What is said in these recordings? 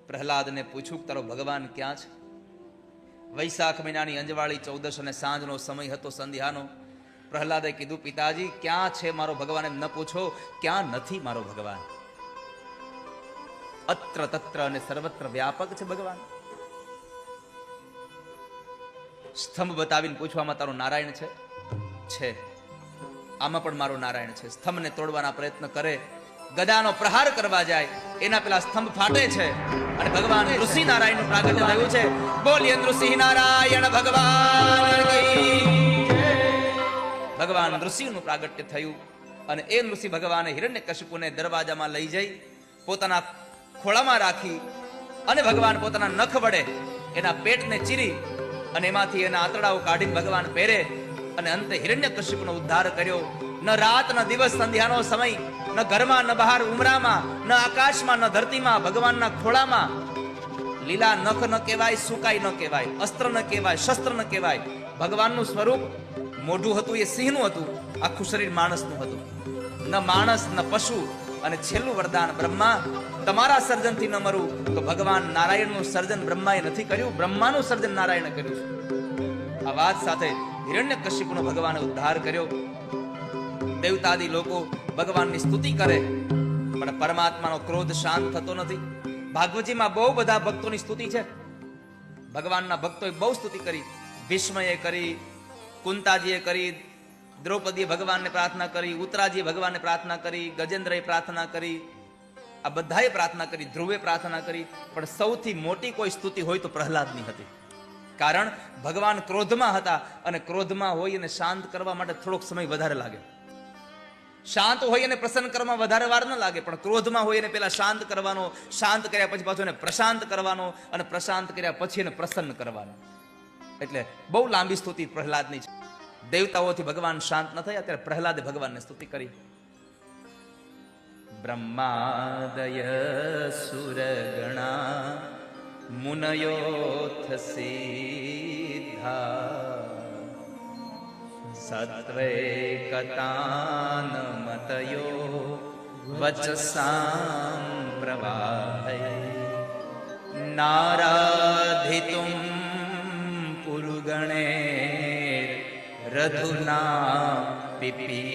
પ્રહલાદને પૂછ્યું તારો ભગવાન ક્યાં છે? વૈશાખ મહિનાની અંજવાળી 14 અને સાંજનો સમય હતો, સંધ્યાનો. પ્રહલાદે કીધું, પિતાજી ક્યાં છે મારો ભગવાન? એમ ન પૂછો, ક્યાં નથી મારો ભગવાન? અત્ર તત્ર અને સર્વત્ર વ્યાપક છે ભગવાન. સ્તંભ બતાવીને પૂછવામાં તારો નારાયણ છે. આમાં પણ મારો નારાયણ છે. સ્તંભને તોડવાના પ્રયત્ન કરે, ગદાનો પ્રહાર કરવા જાય, એના પેલા સ્તંભ ફાટે છે અને ભગવાન ઋષિ નારાયણ નું પ્રાગટ્ય થયું છે. બોલીએ ઋષિ નારાયણ ભગવાન કી જય. ભગવાન ઋષિનું પ્રાગટ્ય થયું અને એ ઋષિ ભગવાને હિરણ્યકશિપુને દરવાજામાં લઈ જઈ પોતાના ખોળામાં રાખી અને ભગવાન પોતાના નખ વડે એના પેટને ચીરી અને એમાંથી એના આંતરડાઓ કાઢીને ભગવાન પહેરે અને અંતે હિરણ્યકશિપુનો ઉદ્ધાર કર્યો. ન રાત ન દિવસ, સંધ્યાનો સમય, ન ઘરમાં ન બહાર, ઉમરામાં ન આકાશમાં ન ધરતીમાં, ભગવાનના ખોળામાં. લીલા નખ ન કહેવાય, સુકાઈ ન કહેવાય, અસ્ત્ર ન કહેવાય, શસ્ત્ર ન કહેવાય. ભગવાનનું સ્વરૂપ મોઢું હતું એ સિંહનું હતું, આખું શરીર માણસનું હતું. ન માણસ ન પશુ. અને છેલ્લું વરદાન બ્રહ્મા, તમારા સર્જનથી ન મરું. તો ભગવાન નારાયણનું સર્જન બ્રહ્માએ નથી કર્યું, બ્રહ્માનું સર્જન નારાયણે કર્યું છે. આ વાત સાથે હિરણ્યકશિપુનો ભગવાને ઉદ્ધાર કર્યો. દેવતાદી લોકો ભગવાનની સ્તુતિ કરે, પણ પરમાત્માનો ક્રોધ શાંત થતો નથી. ભાગવતજીમાં બહુ બધા ભક્તોની સ્તુતિ છે. ભગવાનના ભક્તોએ બહુ સ્તુતિ કરી. ભીષ્મએ કરી, કુંતાજીએ કરી, દ્રૌપદીએ ભગવાનને પ્રાર્થના કરી, ઉત્તરાજીએ ભગવાનને પ્રાર્થના કરી, ગજેન્દ્રએ પ્રાર્થના કરી, આ બધાએ પ્રાર્થના કરી, ધ્રુવે પ્રાર્થના કરી. પણ સૌથી મોટી કોઈ સ્તુતિ હોય તો પ્રહલાદની હતી. કારણ ભગવાન ક્રોધમાં હતા અને ક્રોધમાં હોય અને શાંત કરવા માટે થોડોક સમય વધારે લાગે. શાંત હોય અને પ્રસન્ન કરવામાં વધારે વાર ન લાગે, પણ ક્રોધમાં હોય અને પેલા શાંત કરવાનો, શાંત કર્યા પછી પાછો એને પ્રશાંત કરવાનો અને પ્રશાંત કર્યા પછી એને પ્રસન્ન કરવાનો. એટલે બહુ લાંબી સ્તુતિ પ્રહલાદની છે. દેવતાઓથી ભગવાન શાંત ન થયા ત્યારે પ્રહલાદે ભગવાનને સ્તુતિ કરી. બ્રહ્માદય સુરગણા મુનયોથ સિદ્ધા સત્વે કતાન મતયો વચસામ પ્રવાહય નારાધિતુમ પુરુગણે રધુના પિપીપ્રુ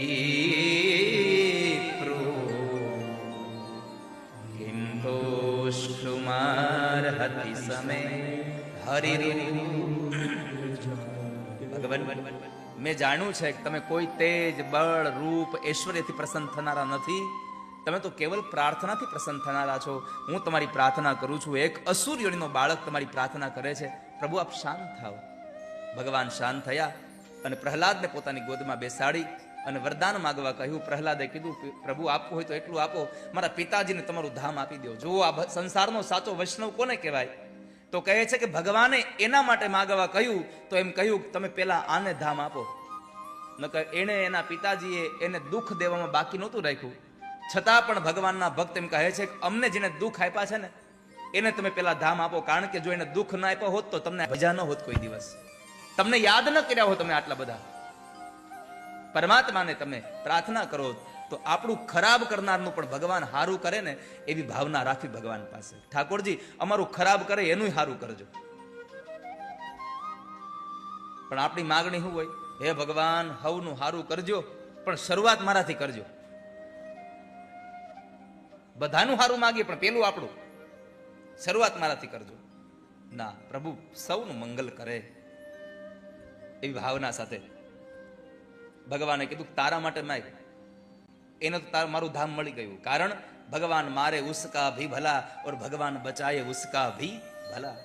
કિંતોષ્ટુમાર હતિ સમે હરિરુ. ભગવાન, મેં જાણ્યું છે કે તમે કોઈ તેજ, બળ, રૂપ, ઐશ્વર્યથી પ્રસન્ન થનારા નથી. તમે તો કેવલ પ્રાર્થનાથી પ્રસન્ન થનારા છો. હું તમારી પ્રાર્થના કરું છું. એક અસુર યોનિનો બાળક તમારી પ્રાર્થના કરે છે, પ્રભુ આપ શાંત થાઓ. ભગવાન શાંત થયા અને પ્રહલાદને પોતાની ગોદમાં બેસાડી અને વરદાન માંગવા કહ્યું. પ્રહલાદે કીધું, પ્રભુ આપવું હોય તો એટલું આપો, મારા પિતાજીને તમારું ધામ આપી દો. જો આ સંસારનો સાચો વૈષ્ણવ કોને કહેવાય? તો કહે છે કે ભગવાને એના માટે માંગવા કહ્યું તો એમ કહ્યું તમે પેલા આને ધામ આપો. નકર એને એના પિતાજીએ એને દુઃખ દેવામાં બાકી નહોતું રાખ્યું. છતાં પણ ભગવાનના ભક્ત એમ કહે છે કે અમને જેને દુઃખ આપ્યા છે ને એને તમે પેલા ધામ આપો. કારણ કે જો એને દુઃખ ના આપ્યા હોત તો તમને ભજા ન હોત કોઈ દિવસ, તમને યાદ ન કર્યા હો તમે આટલા બધા. પરમાત્માને તમે પ્રાર્થના કરો તો આપણું ખરાબ કરનારનું પણ ભગવાન હારું કરે ને એવી ભાવના રાખવી ભગવાન પાસે. ઠાકોરજી અમારું ખરાબ કરે એનું હારું કરજો. પણ આપણી માગણી શું હોય? હે ભગવાન હવનું હારું કરજો, પણ શરૂઆત મારાથી કરજો. બધાનું હારું માગીએ પણ પેલું આપણું, શરૂઆત મારાથી કરજો. ના, પ્રભુ સૌનું મંગલ કરે એવી ભાવના સાથે ભગવાને કીધું તારા માટે માગ. એને તો મારું ધામ મળી ગયું. કારણ ભગવાન મારે ઉસકા ભી ભલા ઓર ભગવાન બચાએ ઉસકા ભી ભલા.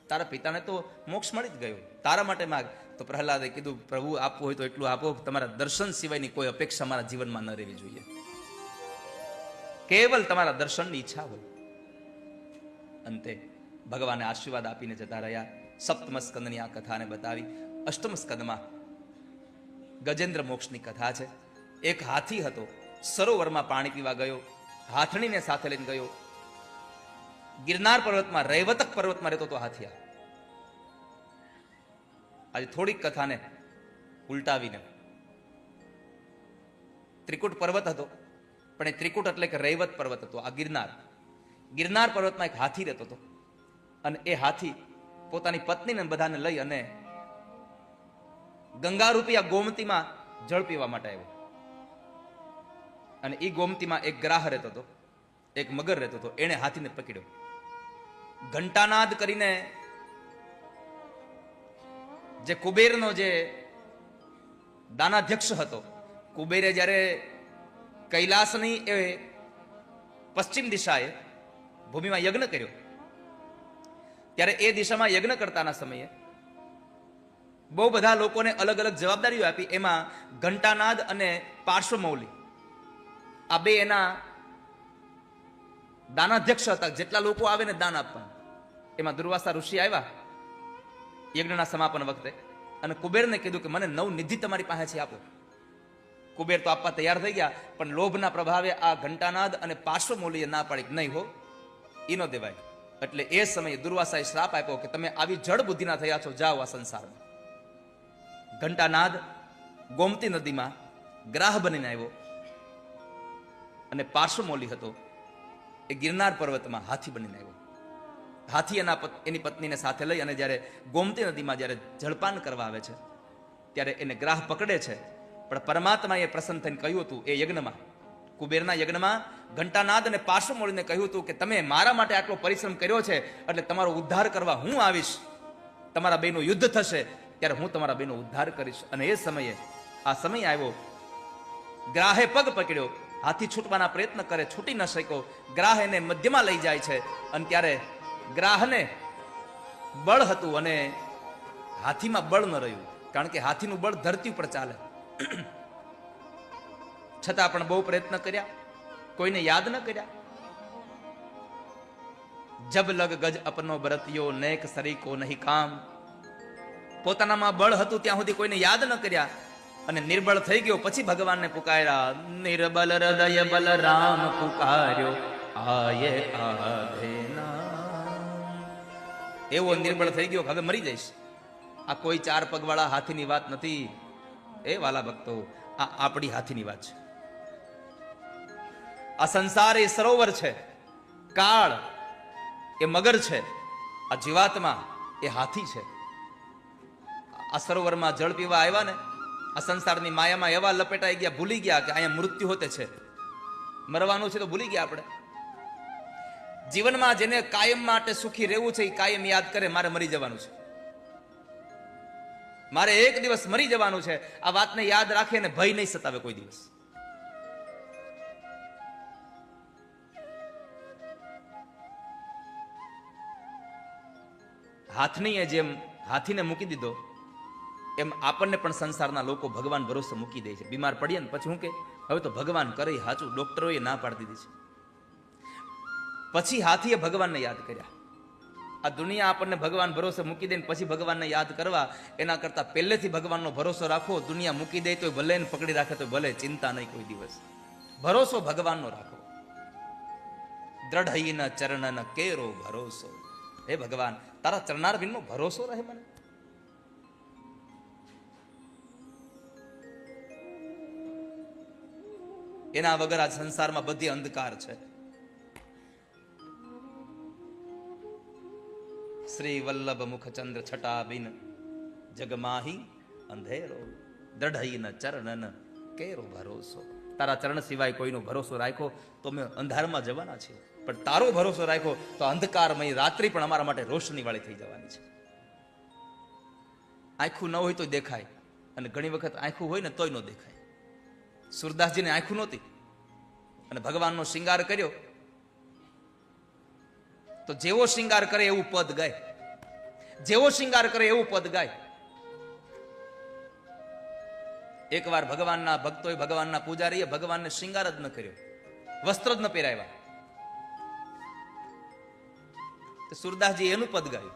તારા પિતાને તો મોક્ષ મળી જ ગયો, તારા માટે માગ. તો પ્રહલાદે કીધું, પ્રભુ આપવું હોય તો એટલું આપો, તમારા દર્શન સિવાયની કોઈ અપેક્ષા મારા જીવનમાં ન રહેવી જોઈએ. કેવલ તમારા દર્શનની ઈચ્છા હોય. અંતે ભગવાને આશીર્વાદ આપીને જતા રહ્યા. સપ્તમ સ્કંદની આ કથાને બતાવી. અષ્ટમ સ્કંદમાં ગજેન્દ્ર મોક્ષની કથા છે. એક હાથી હતો, સરોવરમાં પાણી પીવા ગયો, હાથણીને સાથે લઈને ગયો. ગિરનાર પર્વતમાં, રૈવતક પર્વતમાં રહેતો હતો હાથીયા. આજે થોડીક કથાને ઉલટાવીને, ત્રિકુટ પર્વત હતો, પણ એ ત્રિકુટ એટલે કે રૈવત પર્વત હતો. આ ગિરનાર, ગિરનાર પર્વતમાં એક હાથી રહેતો હતો અને એ હાથી પોતાની પત્નીને બધાને લઈ અને ગંગા રૂપી આ ગોમતીમાં જળ પીવા માટે આવ્યો. અને એ ગોમતીમાં એક ગ્રાહ રહેતો હતો, એક મગર રહેતો હતો. એણે હાથીને પકડ્યો. ઘંટાનાદ કરીને જે કુબેરનો જે દાનાધ્યક્ષ હતો, કુબેરે જ્યારે કૈલાસની એ પશ્ચિમ દિશાએ ભૂમિમાં યજ્ઞ કર્યો, ત્યારે એ દિશામાં યજ્ઞ કરતાના સમયે બહુ બધા લોકોને અલગ અલગ જવાબદારીઓ આપી. એમાં ઘંટાનાદ અને પાર્શ્વમૌલી આ બે એના દાનાધ્યક્ષ હતા. જેટલા લોકો આવે ને દાન આપવા, એમાં દુર્વાસા ઋષિ આવ્યા યજ્ઞના સમાપન વખતે અને કુબેરને કીધું કે મને 9 નિધિ તમારી પાસેથી આપો. કુબેર તો આપવા તૈયાર થઈ ગયા, પણ લોભના પ્રભાવે આ ઘંટાનાદ અને પાર્શ્વમૌલીએ ના પાડી, નહીં હો, ઈ નો દેવાય. એટલે એ સમયે દુર્વાસાએ શ્રાપ આપ્યો કે તમે આવી જડ બુદ્ધિના થયા છો, જાઓ આ સંસારમાં. ઘંટાનાદ ગોમતી નદીમાં ગ્રાહ બનીને આવ્યો અને પાર્શ્વમૌલી હતો એ ગિરનાર પર્વતમાં હાથી બનીને આવ્યો. હાથી એની પત્નીને સાથે લઈ અને જ્યારે ગોમતી નદીમાં જ્યારે જળપાન કરવા આવે છે ત્યારે એને ગ્રાહ પકડે છે. પણ પરમાત્માએ પ્રસન્ન થઈને કહ્યું હતું એ યજ્ઞમાં, કુબેરના યજ્ઞમાં ઘંટાનાદ અને પાર્શ્વમૌલીને કહ્યું હતું કે તમે મારા માટે આટલો પરિશ્રમ કર્યો છે એટલે તમારો ઉદ્ધાર કરવા હું આવીશ. તમારા બેનું યુદ્ધ થશે ત્યારે હું તમારા બેનો ઉદ્ધાર કરીશ. અને એ સમયે આ સમય આવ્યો, ગ્રાહે પગ પકડ્યો, હાથી છૂટવાના પ્રયત્ન કરે, છૂટી ન શક્યો. ગ્રાહ એને મધ્યમાં લઈ જાય છે અને ત્યારે ગ્રાહને બળ હતું અને હાથીમાં બળ ન રહ્યું, કારણ કે હાથીનું બળ ધરતી ઉપર ચાલે. છતાં પણ બહુ પ્રયત્ન કર્યા, કોઈને યાદ ન કર્યા. જબ લગ ગજ અપનો બરતિયો નેક સરીકો નહીં કામ. પોતાનામાં બળ હતું ત્યાં સુધી કોઈને યાદ ન કર્યા અને નિર્બળ થઈ ગયો. પછી ભગવાનને પુકાર્યા, નિર્બલ હૃદય બલરામ પુકાર્યો આયે આધેના. એવો નિર્બળ થઈ ગયો કે હવે મરી જઈશ. આ કોઈ 4 પગવાળા હાથીની વાત નથી એ વાલા ભક્તો, આ આપણી હાથીની વાત છે. આ સંસાર એ સરોવર છે, કાળ એ મગર છે, આ જીવાત્મા એ હાથી છે. આ સરોવરમાં જળ પીવા આવ્યા ને, આ સંસારની માયામાં એવા લપેટાઈ ગયા, ભૂલી ગયા કે અહીંયા મૃત્યુ હોતે છે, મરવાનું છે તો ભૂલી ગયા આપણે. જીવનમાં જેને કાયમ માટે સુખી રહેવું છે એ કાયમ યાદ કરે મારે મરી જવાનું છે, મારે એક દિવસ મરી જવાનું છે. આ વાતને યાદ રાખે ને ભય નહીં સતાવે કોઈ દિવસ. હાથની જેમ હાથીને મૂકી દીધો એમ આપણને પણ સંસારના લોકો ભગવાન ભરોસે મૂકી દે છે. બીમાર પડીએ ને પછી હું કે હવે તો ભગવાન કરે હાચું, ડોક્ટરોએ ના પાડી દીધી છે. પછી હાથીએ ભગવાનને યાદ કર્યા. આ દુનિયા આપણને ભગવાન ભરોસે મૂકી દે ને પછી ભગવાનને યાદ કરવા, એના કરતા પહેલેથી ભગવાનનો ભરોસો રાખો. દુનિયા મૂકી દે તો ભલે ને પકડી રાખે તો ભલે, ચિંતા નહીં કોઈ દિવસ. ભરોસો ભગવાનનો રાખો. દ્રઢ ચરણ કેરો ભરોસો. હે ભગવાન, તારા ચરણારવિંદનો ભરોસો રહે મને. એના વગર આ સંસારમાં બધી અંધકાર છે. શ્રી વલ્લભ મુખચંદ્ર છટા બિન જગમાહી અંધેરો. દ્રઢ ચરણ કેરો ભરોસો. તારા ચરણ સિવાય કોઈનો ભરોસો રાખ્યો તો અમે અંધારમાં જવાના છીએ, પણ તારો ભરોસો રાખ્યો તો અંધકારમય રાત્રિ પણ અમારા માટે રોશની વાળી થઈ જવાની છે. આંખું ન હોય તો દેખાય, અને ઘણી વખત આંખું હોય ને તોય ન દેખાય. સુરદાસજીને આંખું નહોતી અને ભગવાનનો શિંગાર કર્યો તો જેવો શિંગાર કરે એવું પદ ગાય, જેવો શિંગાર કરે એવું પદ ગાય. એકવાર ભગવાનના ભક્તોએ, ભગવાનના પૂજારીએ ભગવાનને શિંગાર જ ન કર્યો, વસ્ત્ર જ ન પહેરાવ્યા. સુરદાસજી એનું પદ ગાયું.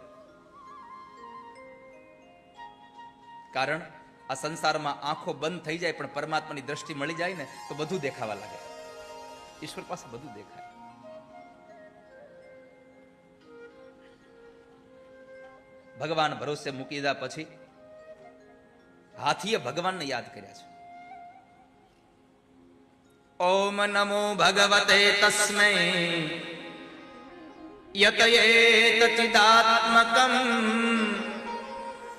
કારણ આ સંસારમાં આંખો બંધ થઈ જાય પણ પરમાત્માની દ્રષ્ટિ મળી જાય ને તો બધું દેખાવા લાગે. ઈશ્વર પાસે બધું દેખાય. ભગવાન ભરોસે મૂકી દીધા પછી હાથીએ ભગવાનને યાદ કર્યા છે. ઓમ નમો ભગવતે તસ્મૈ યતયેત ચિદાત્મકં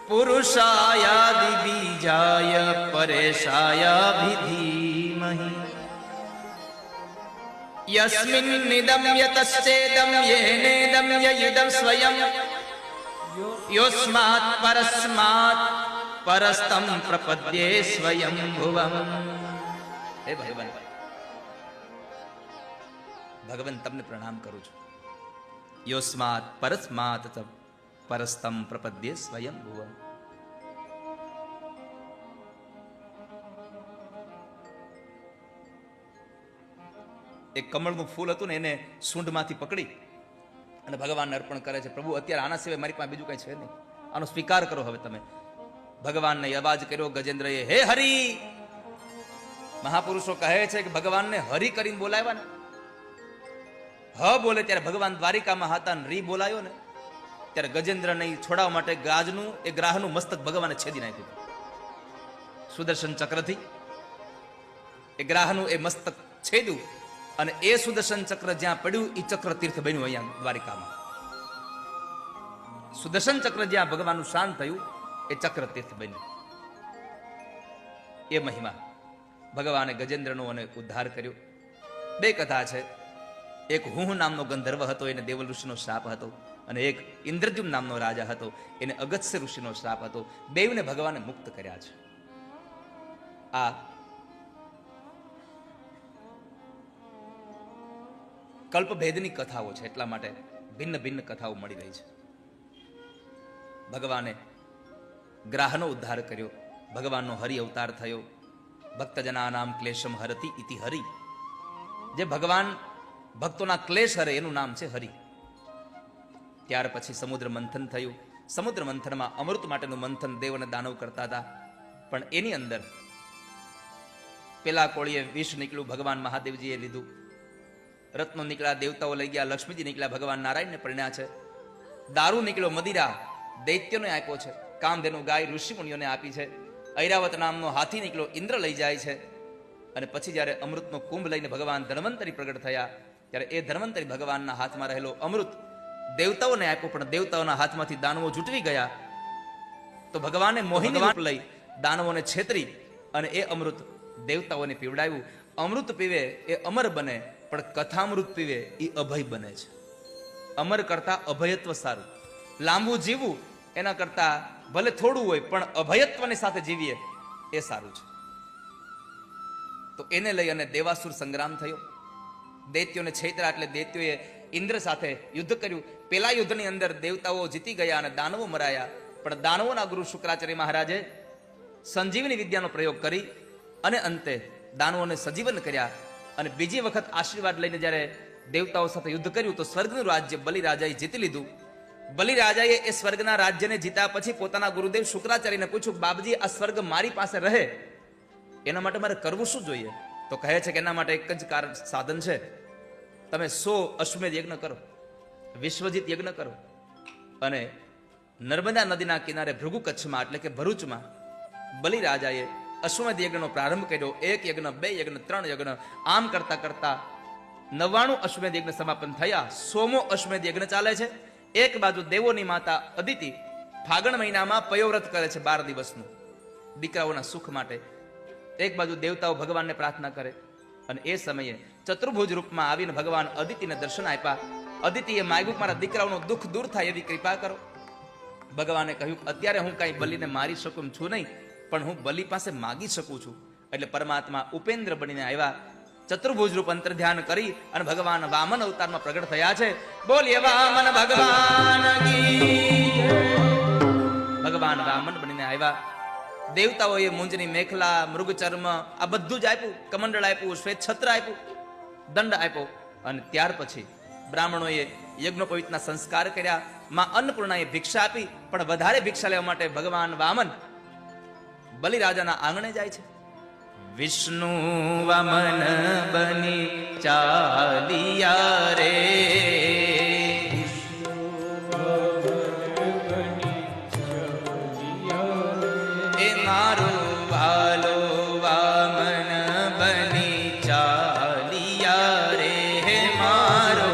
પુરુષાયાદિ બીજાય પરેશાયાભિધીમહિ યસ્મિન નિદમ યતશ્ચેદમ યેનેદમ યયુદમ સ્વયં યોસ્માત પરસ્માત પરસ્તમ પ્રપદ્યે સ્વયં ભુવમ. હે ભગવાન, ભગવાન તમને પ્રણામ કરું છું. યોસ્માત પરસ્માત પરસ્તમ પ્રપદ્યે સ્વયં ભુવમ. એક કમળનું ફૂલ હતું ને એને સૂંઢમાંથી પકડી અને ભગવાનને અર્પણ કરે છે. પ્રભુ, અત્યારે આના સિવાય મારી પાસે બીજું કઈ છે નહીં, આનો સ્વીકાર કરો હવે તમે. ભગવાનને અવાજ કર્યો ગજેન્દ્રએ, હે હરિ. મહાપુરુષો કહે છે કે ભગવાનને હરિ કરીને બોલાવ્યા ને, હ બોલે ત્યારે ભગવાન દ્વારિકામાં હતા ને રી બોલાયો ને ત્યારે ગજેન્દ્રને છોડાવવા માટે ગાજનું એ ગ્રાહનું મસ્તક ભગવાને છેદી નાખ્યું. સુદર્શન ચક્રથી એ ગ્રાહનું એ મસ્તક છેદ્યું અને એ સુદર્શન ચક્ર જ્યાં પડ્યું એ ચક્ર તીર્થ બન્યું અહીંયા દ્વારિકામાં. સુદર્શન ચક્ર જ્યાં ભગવાનનું શાંત થયું એ ચક્ર તીર્થ બન્યું. એ મહિમા ભગવાને ગજેન્દ્રનો અને ઉદ્ધાર કર્યો. બે કથા છે. એક હુહ નામનો ગંધર્વ હતો, એને દેવલ ઋષિનો શ્રાપ હતો, અને એક ઇન્દ્રદ્યુમ્ન નામનો રાજા હતો, એને અગસ્ત્ય ઋષિનો શ્રાપ હતો. બેવને ભગવાને મુક્ત કર્યા છે. આ કલ્પભેદની કથાઓ છે, એટલા માટે ભિન્ન ભિન્ન કથાઓ મળી રહી છે. ભગવાને ગ્રાહનો ઉદ્ધાર કર્યો, ભગવાનનો હરિ અવતાર થયો. ભક્તજનાનામ ક્લેશમ હરતિ ઇતિ હરિ. જે ભગવાન ભક્તોના ક્લેશ હરે એનું નામ છે હરિ. ત્યાર પછી સમુદ્ર મંથન થયું. સમુદ્ર મંથનમાં અમૃત માટેનું મંથન દેવ અને દાનવ કરતા હતા, પણ એની અંદર પેલા કોળીએ વિષ નીકળ્યું, ભગવાન મહાદેવજીએ લીધું. રત્નો નીકળ્યા, દેવતાઓ લઈ ગયા. લક્ષ્મીજી નીકળ્યા, ભગવાન નારાયણને પરણ્યા છે. દારૂ નીકળ્યો, મદિરા દૈત્યોને આપ્યો છે. કામધેનુ ગાય ઋષિ મુનિઓને આપી છે. ઐરાવત નામનો હાથી નીકળ્યો, ઇન્દ્ર લઈ જાય છે. અને પછી જ્યારે અમૃતનો કુંભ લઈને ભગવાન ધન્વંતરી પ્રગટ થયા ત્યારે એ ધન્વંતરી ભગવાનના હાથમાં રહેલો અમૃત દેવતાઓને આપ્યો, પણ દેવતાઓના હાથમાંથી દાનવો જૂટવી ગયા. તો ભગવાને મોહિની રૂપ લઈ દાનવોને છેતરી અને એ અમૃત દેવતાઓને પીવડાવ્યું. અમૃત પીવે એ અમર બને, પણ કથામૃત પીવે એ અભય બને છે. અમર કરતા અભયત્વ સારું. લાંબુ જીવવું એના કરતા ભલે થોડું હોય પણ અભયત્વની સાથે જીવીએ એ સારું છે. તો એને લઈ અને દેવાસુર સંગ્રામ થયો. દૈત્યોને છેતરા એટલે દૈત્યોએ ઇન્દ્ર સાથે યુદ્ધ કર્યું. પેલા યુદ્ધની અંદર દેવતાઓ જીતી ગયા અને દાનવો મરાયા, પણ દાનવોના ગુરુ શુક્રાચાર્ય મહારાજે સંજીવની વિદ્યાનો પ્રયોગ કરી અને અંતે દાનવોને સજીવન કર્યા. અને બીજી વખત આશીર્વાદ લઈને જ્યારે દેવતાઓ સાથે યુદ્ધ કર્યું તો સ્વર્ગનું રાજ્ય બલિરાજાએ જીતી લીધું. બલિરાજાએ એ સ્વર્ગના રાજ્યને જીત્યા પછી પોતાના ગુરુદેવ શુક્રાચાર્યને પૂછ્યું, બાપજી આ સ્વર્ગ મારી પાસે રહે એના માટે મારે કરવું શું જોઈએ? તો કહે છે કે એના માટે એક જ સાધન છે. તમે 100 અશ્વમેધ યજ્ઞ કરો, વિશ્વજીત યજ્ઞ કરો, અને નર્મદા નદીના કિનારે ભૃગુ કચ્છમાં એટલે કે ભરૂચમાં બલિરાજાએ અશ્વમેધ યજ્ઞનો પ્રારંભ કર્યો. 1 યજ્ઞ, 2 યજ્ઞ, 3 યજ્ઞ, આમ કરતા કરતા 99 અશ્વમેધ યજ્ઞ સમાપન થયા. 100મો અશ્વમેધ યજ્ઞ ચાલે છે. એક બાજુ દેવોની માતા અદિતિ ફાગણ મહિનામાં પયોવ્રત કરે છે 12 દિવસનું દીકરાઓના સુખ માટે. એક બાજુ દેવતાઓ ભગવાનને પ્રાર્થના કરે અને એ સમયે ચતુર્ભુજ રૂપમાં આવીને ભગવાન અદિતિને દર્શન આપ્યા. અદિતિએ માગ્યું, મારા દીકરાઓનું દુઃખ દૂર થાય એવી કૃપા કરો. ભગવાને કહ્યું, અત્યારે હું કાંઈ બલિને મારી શકું છું નહીં, પણ હું બલિ પાસે માગી શકું છું. એટલે પરમાત્મા ઉપેન્દ્ર બનીને આવ્યા. ચતુર્ભુજ રૂપ અંતર ધ્યાન કરી અને ભગવાન વામન અવતારમાં પ્રગટ થયા છે. બોલીએ વામન ભગવાન કી. ભગવાન વામન બનીને આવ્યા. દેવતાઓએ મુંજની મેખલા, મૃગ ચર્મ આ બધું જ આપ્યું. કમંડળ આપ્યું, શ્વેત છત્ર આપ્યું, દંડ આપ્યો. અને ત્યાર પછી બ્રાહ્મણોએ યજ્ઞોપવિતના સંસ્કાર કર્યા. માં અન્નપૂર્ણાએ ભિક્ષા આપી, પણ વધારે ભિક્ષા લેવા માટે ભગવાન વામન બલિરાજાના આંગણે જાય છે. વિષ્ણુ વામન બની ચાલિયા રે, એ મારો ભાલો વામન બની ચાલિયા રે, હે મારો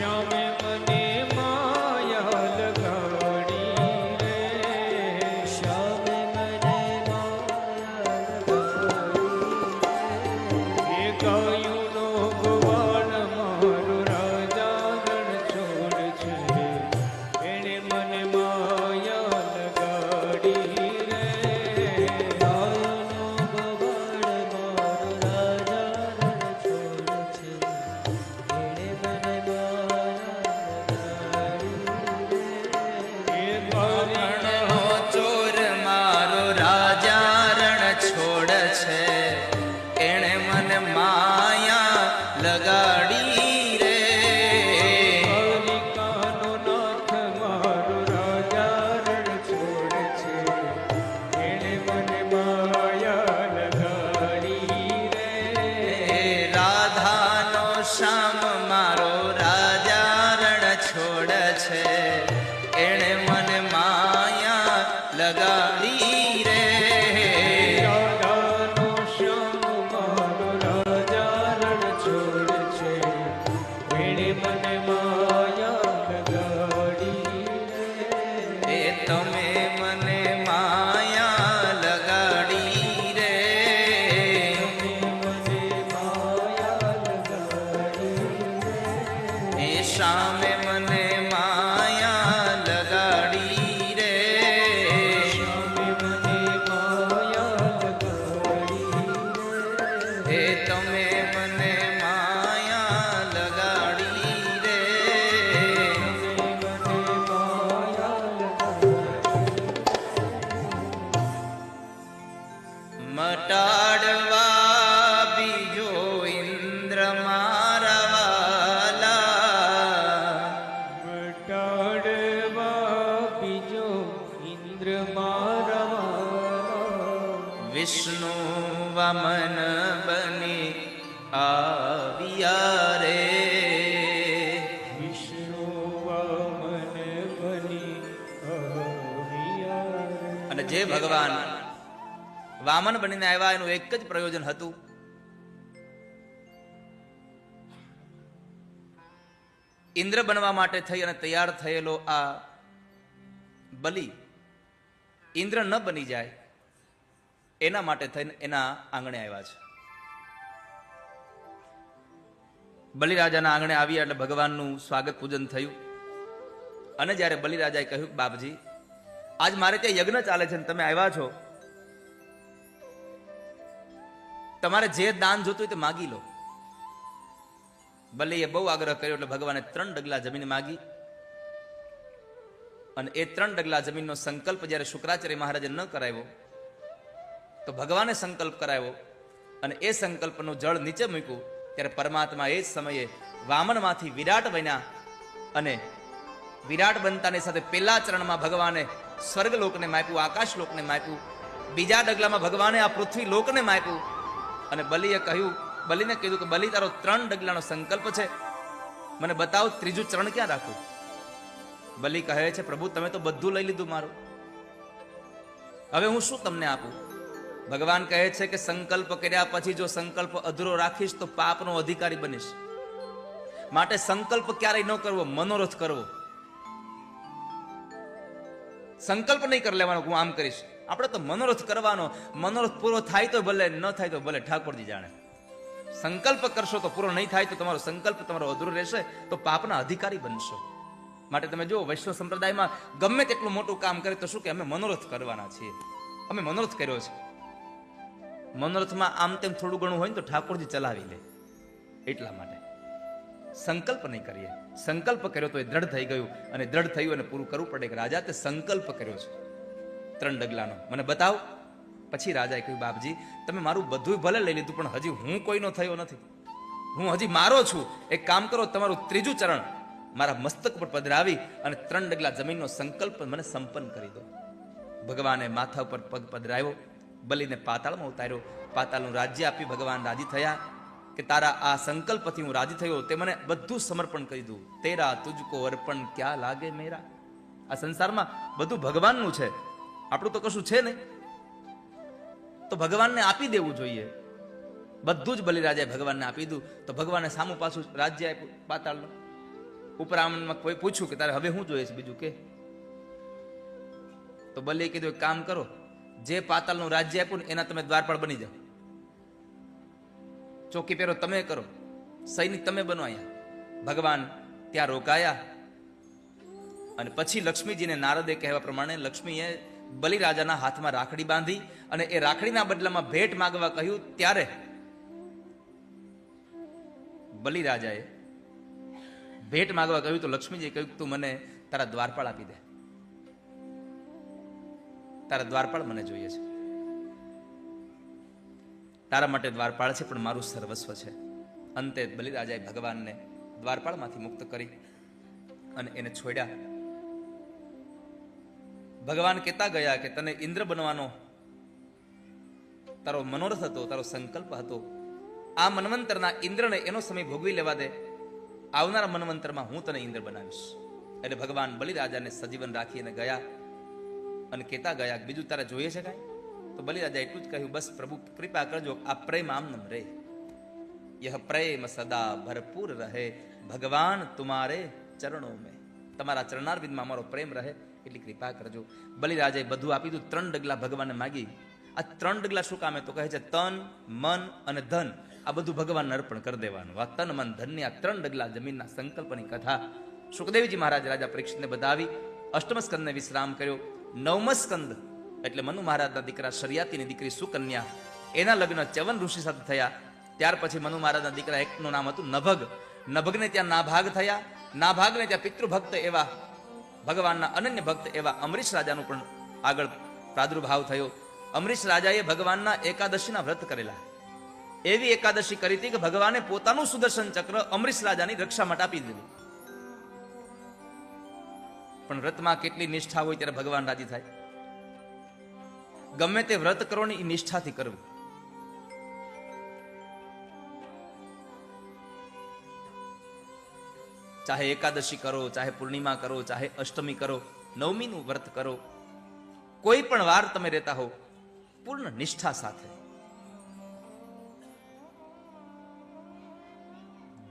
શ્યામે મને માયા લગાડી રે, શ્યામે મને માયા લગાડી એ ગાયુંનો ગોવાળ મારો રાજા રણછોડ છે, એણે મને માયા લગાડી રે. ગાયોનો ગોવાળ મારો રાજા રણછોડ છે, એણે મને માયા લગાડી એ રે. રણનો ચોર મારો રાજા રણ છોડ છે, એણે મને માયા લગાડી રે. કાલિકાનો નાથ મારો રાજા રણછોડ છે, એણે મને માયા લગાડી રે. રાધાનો શ્યામ મારો રાજા રણ છોડ છે, એણે મને માયા લગાડી રે. રાધાનો શ્યામ મારો રાજા રણછોડ છે, એણે મને માયા લગાડી રે. એ તમે મને માયા લગાડી રે. મને માયા લગાડી રે. એ શામે મને માયા લગાડી રે. શ્યામે મને માયા લગાડી રે. એ તમે મને માયા લગાડી રે. મટાડવા બીજો ઇન્દ્ર મારા વાલા, મટાડવા બીજો ઇન્દ્ર મારા વાલા. વિષ્ણુ વામન બની આવ્યા રે. વિષ્ણુ વામન બની આવ્યા રે. અને જે ભગવાન વામન બનીને આવ્યા એનું એક જ પ્રયોજન હતું, ઇન્દ્ર બનવા માટે થઈ અને તૈયાર થયેલો આ બલિ ઇન્દ્ર ન બની જાય એના માટે થઈને એના આંગણે આવ્યા છે. બલિરાજાના આંગણે આવ્યા એટલે ભગવાનનું સ્વાગત પૂજન થયું. અને જ્યારે બલિરાજાએ કહ્યું કે બાપજી, આજ મારે ત્યાં યજ્ઞ ચાલે છે ને તમે આવ્યા છો, તમારે જે દાન જોતું હોય તે માગી લો. બલિએ બહુ આગ્રહ કર્યો એટલે ભગવાને 3 ડગલા જમીન માગી. અને એ 3 ડગલા જમીનનો સંકલ્પ જ્યારે શુક્રાચાર્ય મહારાજે ન કરાવ્યો તો ભગવાને સંકલ્પ કરાવ્યો. અને એ સંકલ્પનું જળ નીચે મૂક્યું ત્યારે પરમાત્મા એ જ સમયે વામનમાંથી વિરાટ બન્યા. અને વિરાટ બનતાની સાથે પહેલા ચરણમાં ભગવાને સ્વર્ગલોકને માપ્યું, આકાશલોકને માપ્યું. બીજા ડગલામાં ભગવાને આ પૃથ્વી લોકને માપ્યું. અને બલિએ કહ્યું, બલિને કીધું કે બલિ, તારો 3 ડગલાનો સંકલ્પ છે, મને બતાવો ત્રીજું ચરણ ક્યાં રાખું. બલિ કહે છે, પ્રભુ તમે તો બધું લઈ લીધું મારું, હવે હું શું તમને આપું. ભગવાન કહે છે કે સંકલ્પ કર્યા પછી જો સંકલ્પ અધૂરો રાખીશ તો પાપનો અધિકારી બનીશ. માટે સંકલ્પ ક્યારેય ન કરવો, મનોરથ કરવો. સંકલ્પ નહીં કરી લેવાનો હું આમ કરીશ. આપણે તો મનોરથ કરવાનો, મનોરથ પૂરો થાય તો ભલે, ન થાય તો ભલે, ઠાકોરજી જાણે. સંકલ્પ કરશો તો પૂરો નહીં થાય તો તમારો સંકલ્પ તમારો અધૂરો રહેશે, તો પાપના અધિકારી બનશો. માટે તમે જો વૈષ્ણવ સંપ્રદાયમાં ગમે તેટલું મોટું કામ કરે તો શું કે અમે મનોરથ કરવાના છીએ, અમે મનોરથ કર્યો છે. મનોરથમાં આમ તેમ થોડું ઘણું હોય ને તો ઠાકોરજી ચલાવી લે. એટલા માટે સંકલ્પ નહીં કરીએ. સંકલ્પ કર્યો તો એ દ્રઢ થઈ ગયું, અને દ્રઢ થયું અને પૂરું કરવું પડે કે રાજા તે સંકલ્પ કર્યો છે 3 ડગલાનો, મને બતાવ. પછી રાજાએ કહ્યું, બાપજી તમે મારું બધું ભલે લઈ લીધું પણ હજી હું કોઈનો થયો નથી, હું હજી મારો છું. એક કામ કરો, તમારું ત્રીજું ચરણ મારા મસ્તક પર પધરાવી અને 3 ડગલા જમીનનો સંકલ્પ મને સંપન્ન કરી દો. ભગવાને માથા ઉપર પગ પધરાવ્યો, બલિને પાતાળમાં ઉતાર્યો, પાતાળનું રાજ્ય આપી ભગવાન રાજી થયા કે તારા આ સંકલ્પથી હું રાજી થયો, તે મને બધું સમર્પણ કરી દઉં. તેરા તુજકો અર્પણ ક્યાં લાગે મેરા. આ સંસારમાં બધું ભગવાનનું છે, આપણું તો કશું છે નહીં, તો ભગવાનને આપી દેવું જોઈએ. બધું જ બલિરાજાએ ભગવાનને આપી દીધું. તો ભગવાને સામું પાછું રાજ્ય આપ્યું પાતાળનું. ઉપરામમાં કોઈ પૂછ્યું કે તારે હવે શું જોઈએ છે બીજું કે, તો બલિએ કીધું એક કામ કરો, જે પાતાલનું રાજ્ય આપ્યું ને એના તમે દ્વારપાળ બની જાઓ, ચોકી પહેરો તમે કરો, સૈનિક તમે બનો. અહીંયા ભગવાન ત્યાં રોકાયા અને પછી લક્ષ્મીજીને નારદે કહેવા પ્રમાણે લક્ષ્મીએ બલિરાજાના હાથમાં રાખડી બાંધી અને એ રાખડીના બદલામાં ભેટ માંગવા કહ્યું. ત્યારે બલિરાજાએ ભેટ માંગવા કહ્યું તો લક્ષ્મીજીએ કહ્યું તું મને તારા દ્વારપાળ આપી દે, તારા દ્વારપાળ મને જોઈએ છે, તારા માટે દ્વારપાળ છે પણ મારું સર્વસ્વ છે. અંતે બલિરાજાએ ભગવાનને દ્વારપાળમાંથી મુક્ત કરી અને એને છોડ્યા. ભગવાન કહેતા ગયા કે તને ઇન્દ્ર બનવાનો તારો મનોરથ હતો, તારો સંકલ્પ હતો, આ મન્વંતરના ઇન્દ્રને એનો સમય ભોગવી લેવા દે, આવનારા મન્વંતરમાં હું તને ઇન્દ્ર બનાવીશ. એટલે ભગવાન બલિરાજાને સજીવન રાખીને ગયા અને કહેતા ગયા બીજું તારે જોઈએ છે કાંઈ? તો બલિરાજા એટલું જ કહ્યું, બસ પ્રભુ કૃપા કરજો, આ પ્રેમ આમનમ રહે, યહ પ્રેમ સદા ભરપૂર રહે, ભગવાન તુમારે ચરણો મેં, તમારા ચરણારવિંદમાં અમારો પ્રેમ રહે એટલી કૃપા કરજો. બલિરાજાએ બધું આપી દીધું. 3 ડગલા ભગવાનને માગી. આ 3 ડગલા શું કામે? તો કહે છે તન, મન અને ધન આ બધું ભગવાનને અર્પણ કરી દેવાનું. આ તન, મન, ધનની આ 3 ડગલા જમીનના સંકલ્પની કથા સુખદેવજી મહારાજ રાજા પરીક્ષિતને બતાવી. અષ્ટમ સ્કંદને વિશ્રામ કર્યો. 9મ સ્કંદ એટલે મનુ મહારાજના દીકરા શરિયાતીની દીકરી સુકન્યા, એના લગ્ન ચ્યવન ઋષિ સાથે થયા. ત્યાર પછી મનુ મહારાજના દીકરા એકનું નામ હતું નભગ. નભગને ત્યાં નાભાગ થયા. નાભાગને ત્યાં પિતૃભક્ત એવા ભગવાનના અનન્ય ભક્ત એવા અમરીશ રાજાનું પણ આગળ પ્રાદુર્ભાવ થયો. અમરીશ રાજાએ ભગવાનના એકાદશીના વ્રત કરેલા. એવી એકાદશી કરી હતી કે ભગવાને પોતાનું સુદર્શન ચક્ર અમરીશ રાજાની રક્ષા માટે આપી દીધું. પણ વ્રતમાં કેટલી નિષ્ઠા હોય ત્યારે ભગવાન રાજી થાય. ગમે તે વ્રત કરો ને એ નિષ્ઠાથી કરવું. ચાહે એકાદશી કરો, ચાહે પૂર્ણિમા કરો, ચાહે અષ્ટમી કરો, 9મીનું વ્રત કરો, કોઈ પણ વાર તમે રહેતા હો પૂર્ણ નિષ્ઠા સાથે.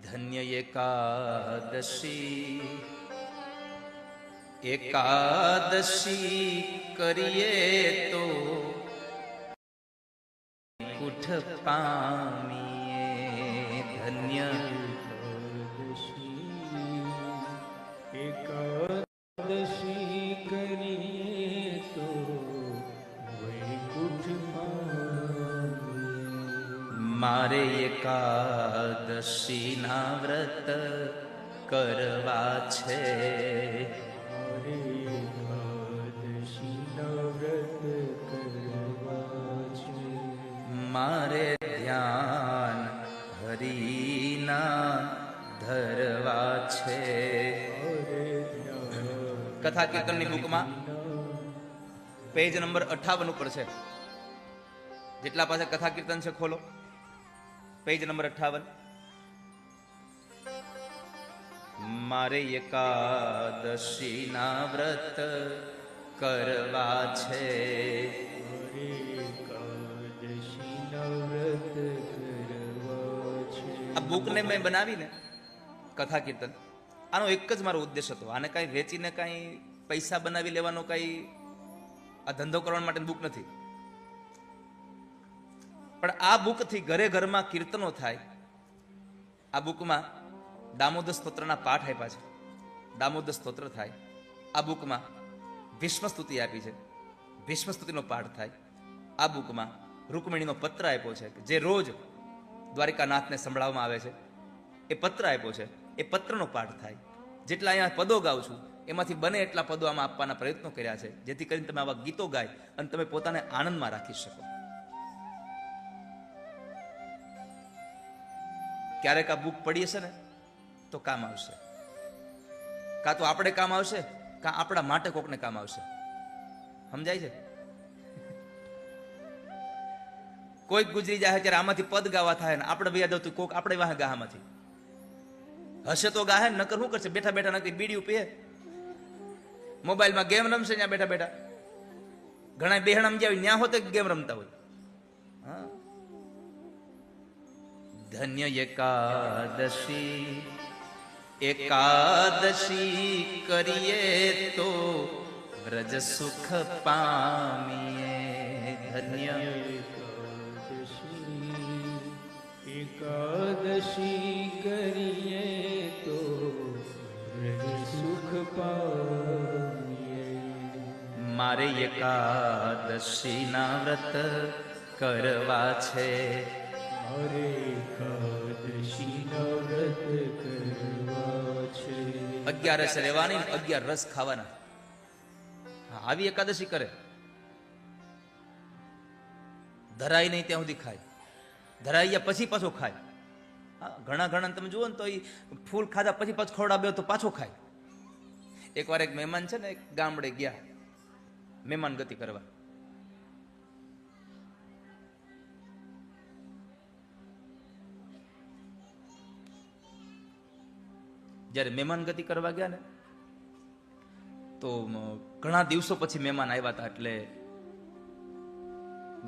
ધન્ય એકાદશી, એકાદશી કરીએ તો કુઠ પામીએ. ધન્ય એકાદશી કરીએ તો વૈકુંઠ પામીએ. મારે એકાદશીના વ્રત કરવા છે, મારે એકાદશીના વ્રત કરવા છે. મારે ધ્યાન હરિના ધરવા છે. કથા કીર્તનની બુકમાં પેજ નંબર 58 ઉપર છે. જેટલા પાસે કથા કીર્તન છે ખોલો પેજ નંબર 58. મારે એકાદશીના વ્રત કરવા છે, એકાદશીના વ્રત કરવા છે. આ બુકને મેં બનાવીને કથા કીર્તન, આનો એક જ મારો ઉદ્દેશ હતો. આને કાંઈ વેચીને કાંઈ પૈસા બનાવી લેવાનો કાંઈ આ ધંધો કરવા માટે બુક નથી. પણ આ બુકથી ઘરે ઘરમાં કીર્તનો થાય. આ બુકમાં દામોદર સ્તોત્રના પાઠ આપ્યા છે, દામોદર સ્તોત્ર થાય. આ બુકમાં ભીષ્મ સ્તુતિ આપી છે, ભીષ્મ સ્તુતિનો પાઠ થાય. આ બુકમાં રૂકમિણીનો પત્ર આપ્યો છે જે રોજ દ્વારિકાનાથને સંભળાવવામાં આવે છે. એ પત્ર આપ્યો છે, એ પત્રનો પાઠ થાય. જેટલા અહીંયા પદો ગાઉં છું એમાંથી બને એટલા પદો આમાં આપવાના પ્રયત્નો કર્યા છે, જેથી કરીને તમે આવા ગીતો ગાય અને તમે પોતાને આનંદમાં રાખી શકો. ક્યારેક આ બુક પડી હશે ને તો કામ આવશે, કાં તો આપણે કામ આવશે, કાં આપણા માટે કોકને કામ આવશે. સમજાય છે? કોઈક ગુજરી જાય ત્યારે આમાંથી પદ ગાવા થાય ને આપણે બે દઉં કોક આપણે વાહ ગા આમાંથી હશે તો ગાહે, નકર શું કરશે? બેઠા બેઠા નથી બીડીયું પીએ, મોબાઈલમાં ગેમ રમશે ત્યાં બેઠા બેઠા. ઘણા બેહણામ ગયા હોય ત્યાં હોતે ગેમ રમતા હોય. હા, ધન્ય એકાદશી એકાદશી કરીએ તો વ્રજ સુખ પામીએ. ધન્ય એકાદશી કરીએ તો વ્રજ સુખ પામીએ. મારે એકાદશીના વ્રત કરવા છે. મારે એકાદશીના વ્રત કરવા છે. 11 રસ રહેવાની ને 11 રસ ખાવાના. હા, આવી એકાદશી કરે. ધરાય નહીં ત્યાં સુધી ખાય, ધરાઈ ગયા પછી પાછો ખાય. હા, ઘણા તમે જુઓ ને તો એ ફૂલ ખાધા પછી પાછું ખવડાવ્યો તો પાછો ખાય. એકવાર એક મહેમાન છે ને એક ગામડે ગયા મહેમાન ગતિ કરવા. જ્યારે મહેમાન ગતિ કરવા ગયા ને તો ઘણા દિવસો પછી મહેમાન આવ્યા હતા, એટલે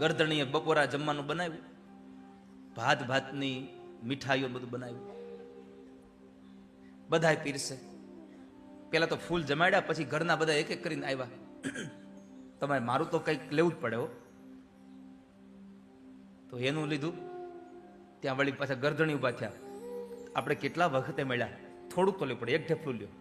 ગરદણીએ બપોરા જમવાનું બનાવ્યું, ભાતની મીઠાઈઓ બધું બનાવ્યું, બધાય પીરસે. પેલા તો ફૂલ જમાડ્યા, પછી ઘરના બધા એક એક કરીને આવ્યા. તમારે મારું તો કંઈક લેવું જ પડે હો. તો એનું લીધું. ત્યાં વળી પાછા ગરદણી ઉભા થયા. આપણે કેટલા વખતે મળ્યા, થોડુંક તો લેવું પડે, એક ઢેફલું લ્યો.